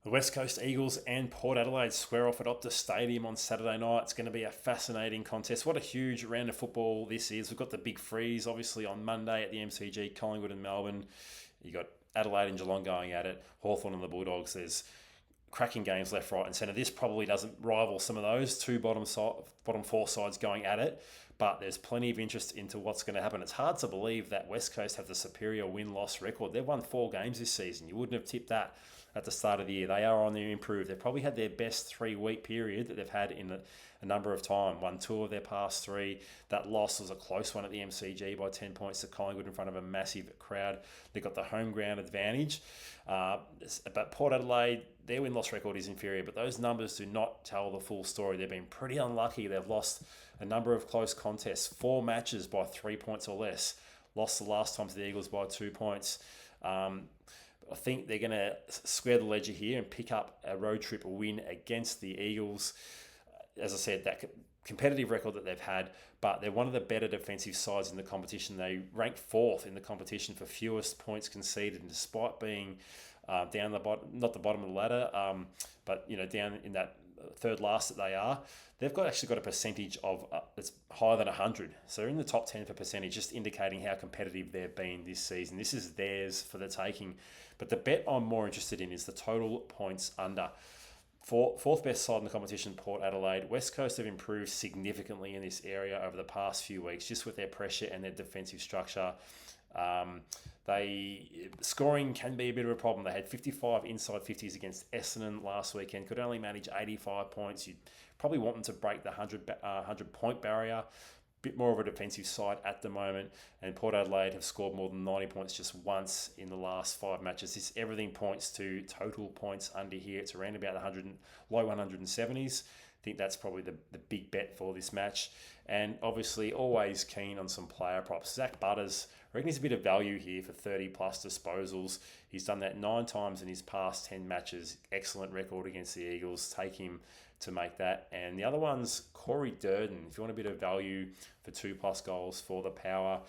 The West Coast Eagles and Port Adelaide square off at Optus Stadium on Saturday night. It's going to be a fascinating contest. What a huge round of football this is. We've got the big freeze, obviously, on Monday at the MCG, Collingwood and Melbourne. You got Adelaide and Geelong going at it, Hawthorn and the Bulldogs. There's cracking games left, right and centre. This probably doesn't rival some of those two bottom four sides going at it, but there's plenty of interest into what's going to happen. It's hard to believe that West Coast have the superior win-loss record. They've won 4 games this season. You wouldn't have tipped that at the start of the year. They are on their improve. They've probably had their best 3-week period that they've had in a number of time. Won 2 of their past 3. That loss was a close one at the MCG by 10 points to Collingwood in front of a massive crowd. They got the home ground advantage. But Port Adelaide, their win-loss record is inferior, but those numbers do not tell the full story. They've been pretty unlucky. They've lost a number of close contests, 4 matches by 3 points or less. Lost the last time to the Eagles by 2 points. I think they're going to square the ledger here and pick up a road trip win against the Eagles. As I said, that competitive record that they've had, but they're one of the better defensive sides in the competition. They rank 4th in the competition for fewest points conceded, and despite being down the bottom, not the bottom of the ladder, but down in that third last that they are, they've actually got a percentage of that's higher than 100. So they're in the top 10 for percentage, just indicating how competitive they've been this season. This is theirs for the taking. But the bet I'm more interested in is the total points under. Fourth best side in the competition, Port Adelaide. West Coast have improved significantly in this area over the past few weeks, just with their pressure and their defensive structure. Scoring can be a bit of a problem. They had 55 inside 50s against Essendon last weekend. Could only manage 85 points. You'd probably want them to break the 100 point barrier. Bit more of a defensive side at the moment, and Port Adelaide have scored more than 90 points just once in the last 5 matches. Everything points to total points under here. It's around about the low 170s. I think that's probably the big bet for this match. And obviously, always keen on some player props. Zach Butters, I reckon he's a bit of value here for 30 plus disposals. He's done that 9 times in his past 10 matches. Excellent record against the Eagles. Take him to make that. And the other one's Corey Durden. If you want a bit of value for 2+ goals for the Power,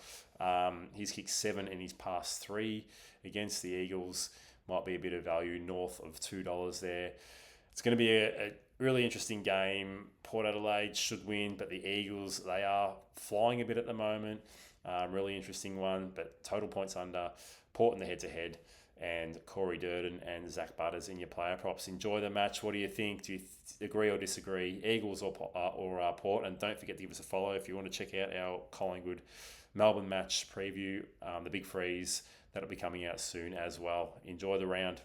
he's kicked 7 in his past 3 against the Eagles. Might be a bit of value north of $2 there. It's going to be a really interesting game. Port Adelaide should win, but the Eagles, they are flying a bit at the moment. Really interesting one, but total points under. Port in the head-to-head, and Corey Durden and Zach Butters in your player props. Enjoy the match. What do you think? Do you agree or disagree? Eagles or Port? And don't forget to give us a follow if you want to check out our Collingwood Melbourne match preview, the Big Freeze. That'll be coming out soon as well. Enjoy the round.